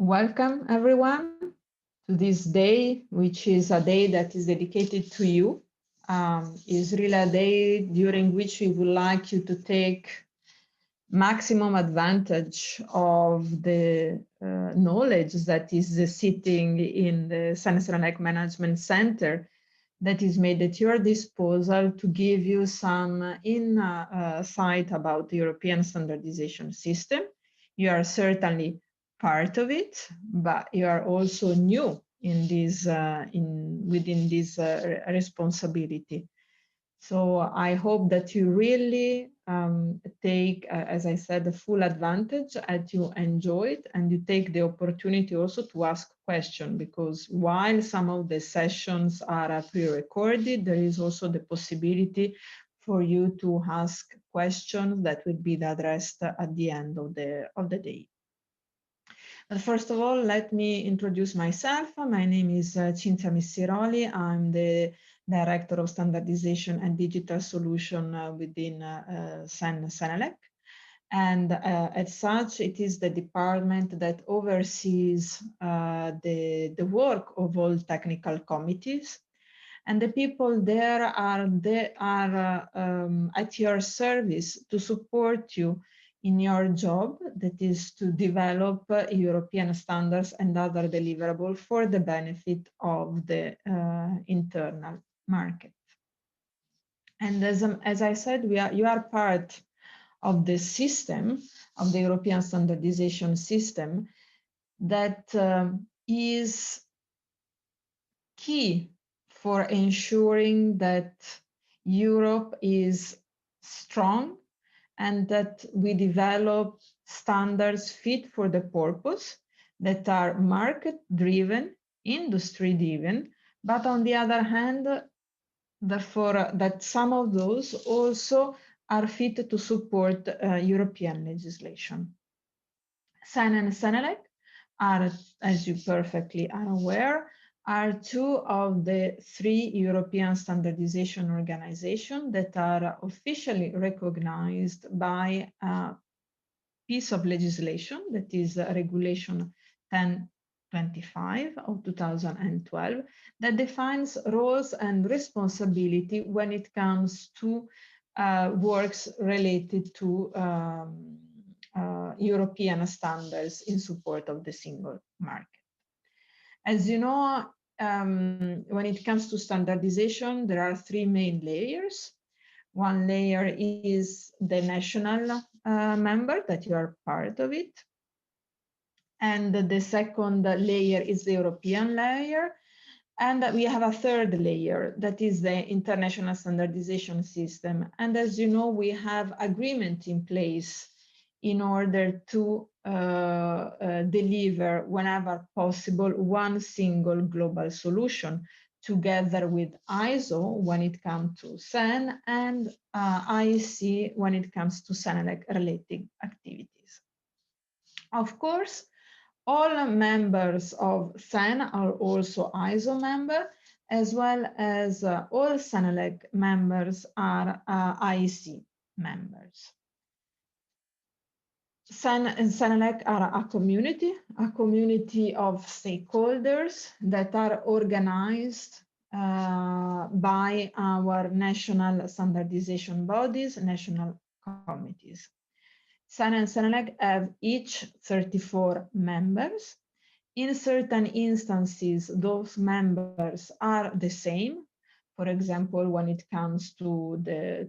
Welcome everyone to this day, which is a day that is dedicated to you. Is really a day during which we would like you to take maximum advantage of the knowledge that is sitting in the SENELEC Management Center that is made at your disposal to give you some insight about the European standardization system. You are certainly part of it, but you are also new in this within this responsibility. So I hope that you really take, as I said, the full advantage, and you enjoy it, and you take the opportunity also to ask questions, because while some of the sessions are pre-recorded, there is also the possibility for you to ask questions that will be addressed at the end of the day. But first of all, let me introduce myself. My name is Cinzia Missiroli. I'm the Director of Standardization and Digital Solution within SENELEC. And as such, it is the department that oversees the work of all technical committees. And the people there are at your service to support you in your job, that is to develop European standards and other deliverables for the benefit of the internal market. And as I said, you are part of the system, of the European standardization system, that is key for ensuring that Europe is strong and that we develop standards fit for the purpose that are market-driven, industry-driven, but on the other hand, therefore, that some of those also are fit to support European legislation. SEN and SENELEC are, as you perfectly are aware, are two of the three European standardization organizations that are officially recognized by a piece of legislation, that is Regulation 1025 of 2012, that defines roles and responsibility when it comes to works related to European standards in support of the single market. As you know, when it comes to standardization, there are three main layers. One layer is the national member, that you are part of it. And the second layer is the European layer. And we have a third layer, that is the international standardization system. And as you know, we have agreement in place in order to deliver, whenever possible, one single global solution, together with ISO when it comes to SEN and IEC when it comes to SENELEC related activities. Of course, all members of SEN are also ISO members, as well as all SENELEC members are IEC members. SEN and SENELEC are a community of stakeholders that are organized by our national standardization bodies, national committees. SEN and SENELEC have each 34 members. In certain instances, those members are the same. For example, when it comes to the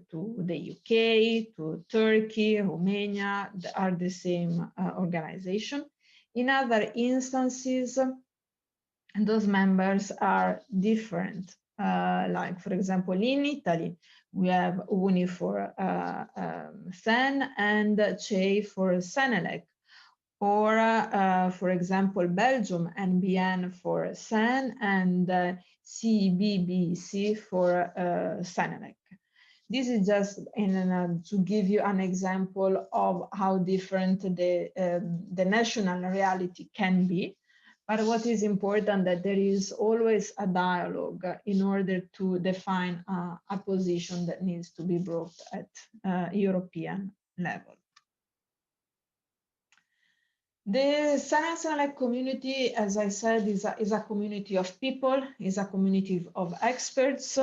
UK, to Turkey, Romania, they are the same organization. In other instances, those members are different. Like, for example, in Italy, we have UNI for SEN and CEI for SENELEC. Or, for example, Belgium, NBN for SEN and CBBC for SENELEC. This is just to give you an example of how different the national reality can be. But what is important that there is always a dialogue in order to define a position that needs to be brought at European level. The SANA community, as I said, is a community of people, is a community of experts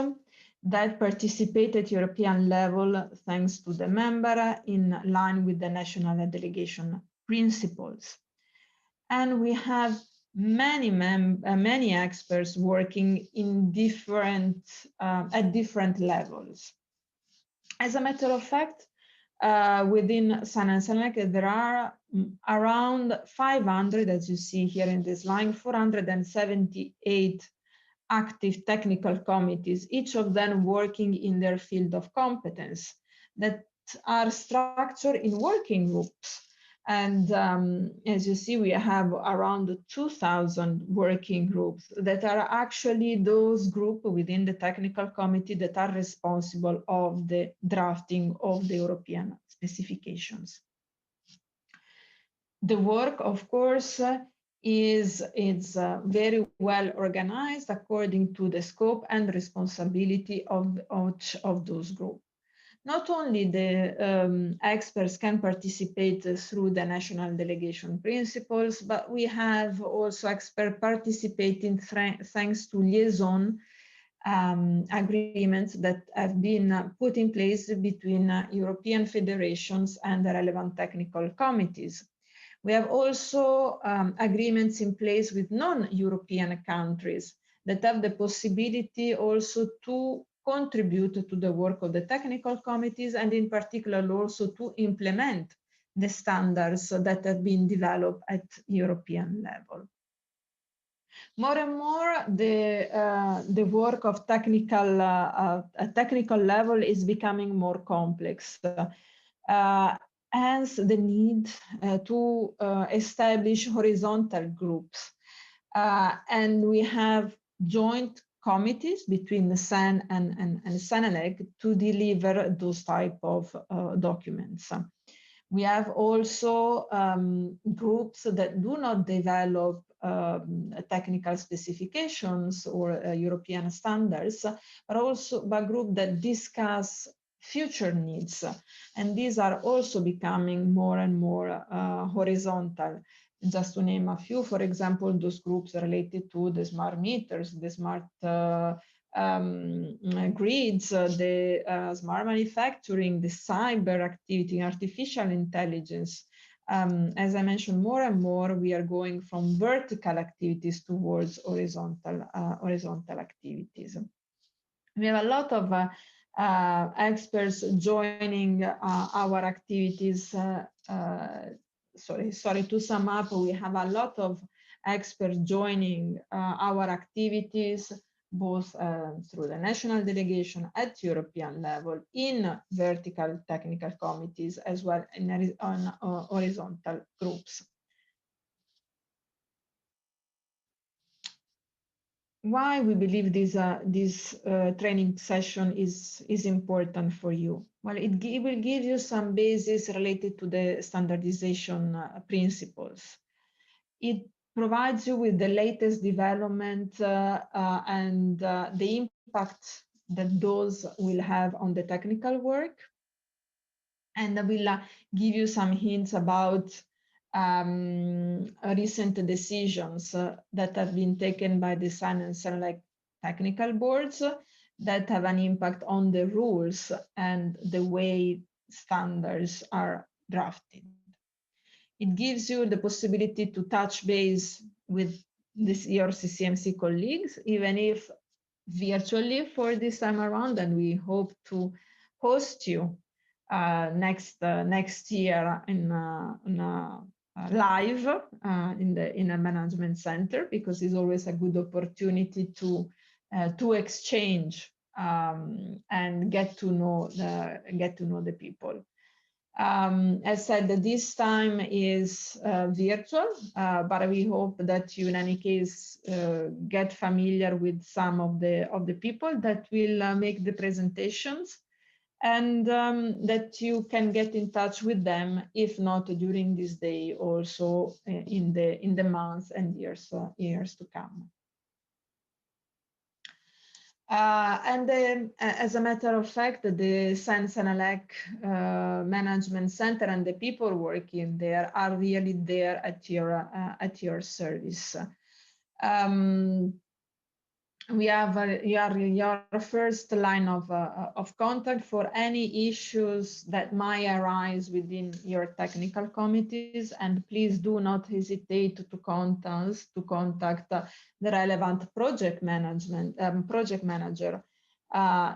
that participate at European level thanks to the member in line with the national delegation principles. And we have many experts working in at different levels. As a matter of fact, within SANA and SANELEC, there are around 500, as you see here in this line, 478 active technical committees, each of them working in their field of competence, that are structured in working groups. And as you see, we have around 2,000 working groups that are actually those groups within the technical committee that are responsible of the drafting of the European specifications. The work, of course, is very well organized according to the scope and responsibility of each of those groups. Not only the experts can participate through the national delegation principles, but we have also experts participating thanks to liaison agreements that have been put in place between European federations and the relevant technical committees. We have also agreements in place with non-European countries that have the possibility also to contribute to the work of the technical committees, and in particular also to implement the standards that have been developed at European level. More and more, the work of technical level is becoming more complex. Hence the need to establish horizontal groups. And we have joint committees between the SAN and SANELEC to deliver those type of documents. We have also groups that do not develop technical specifications or European standards, but also by groups that discuss future needs. And these are also becoming more and more horizontal. Just to name a few, for example, those groups related to the smart meters, the smart grids, the smart manufacturing, the cyber activity, artificial intelligence. As I mentioned, more and more we are going from vertical activities towards horizontal activities. We have a lot of experts joining our activities. Sorry, to sum up, we have a lot of experts joining our activities, both through the national delegation at European level, in vertical technical committees, as well on horizontal groups. Why we believe this training session is important for you? Well, it will give you some basis related to the standardization principles. It provides you with the latest development and the impact that those will have on the technical work. And I will give you some hints about recent decisions that have been taken by the SAN and SANELEC technical boards that have an impact on the rules and the way standards are drafted. It gives you the possibility to touch base with your CCMC colleagues, even if virtually for this time around, and we hope to host you next year in live in a management center, because it's always a good opportunity to exchange and get to know the people. As said, this time is virtual, but we hope that you, in any case, get familiar with some of the people that will make the presentations, and that you can get in touch with them, if not during this day, also in the months and years to come. And then, as a matter of fact, the SEN-CENELEC Management Center and the people working there are really there at your service. We have your first line of contact for any issues that might arise within your technical committees, and please do not hesitate to contact the relevant project manager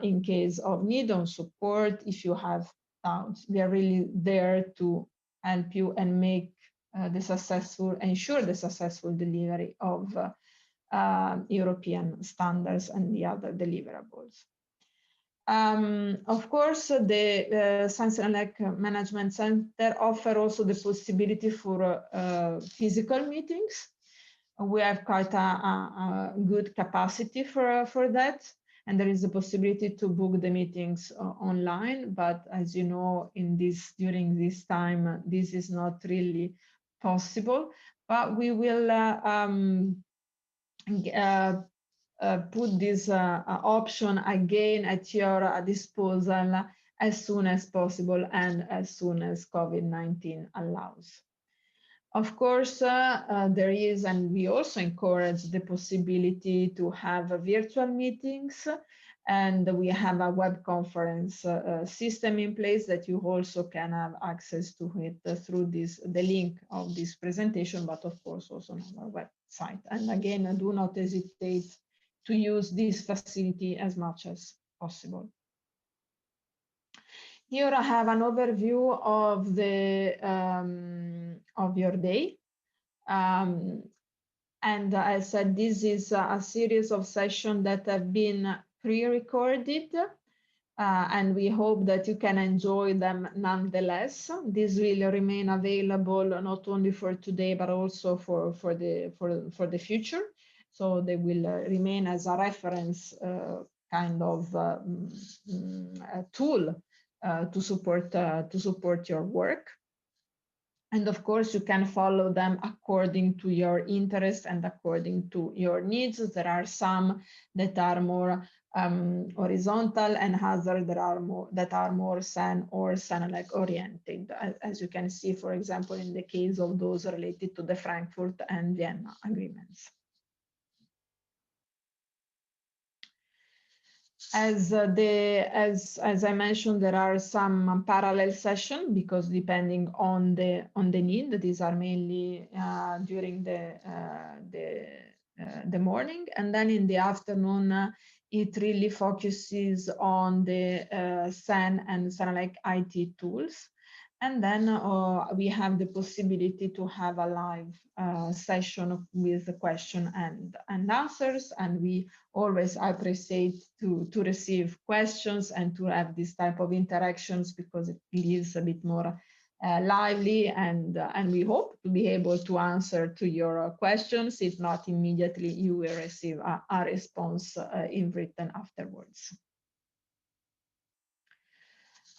in case of need on support. If you have doubts, we are really there to help you and make ensure the successful delivery of European standards and the other deliverables. Of course, the SEN-CENELEC Management Center offer also the possibility for physical meetings. We have quite a good capacity for that, and there is a possibility to book the meetings online. But as you know, during this time, this is not really possible. But we will put this option again at your disposal as soon as possible and as soon as COVID-19 allows. Of course, there is, and we also encourage the possibility to have virtual meetings, and we have a web conference system in place that you also can have access to it through the link of this presentation, but of course also on our website. And again, do not hesitate to use this facility as much as possible. Here I have an overview of your day. And I said this is a series of sessions that have been pre-recorded, and we hope that you can enjoy them nonetheless. This will remain available not only for today, but also for the future. So they will remain as a reference kind of a tool to support your work. And of course, you can follow them according to your interest and according to your needs. There are some that are more horizontal, and others that are more SEN or SENELEC oriented, as you can see, for example, in the case of those related to the Frankfurt and Vienna agreements. As I mentioned, there are some parallel sessions because depending on the need, these are mainly during the morning, and then in the afternoon it really focuses on the SEN and SENELEC IT tools. And then we have the possibility to have a live session with the question and answers. And we always appreciate to receive questions and to have this type of interactions because it is a bit more lively, and we hope to be able to answer to your questions. If not immediately, you will receive a response in written afterwards.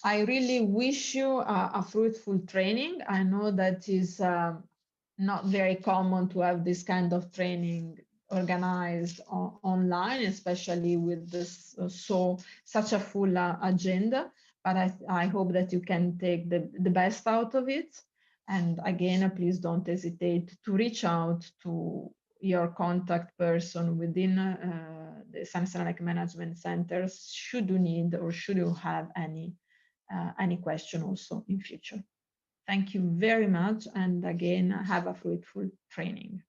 I really wish you a fruitful training. I know that is not very common to have this kind of training organized online, especially with this such a full agenda. But I hope that you can take the best out of it. And again, please don't hesitate to reach out to your contact person within the SEN-CENELEC Management Centers should you need or should you have any question also in future. Thank you very much, and again, have a fruitful training.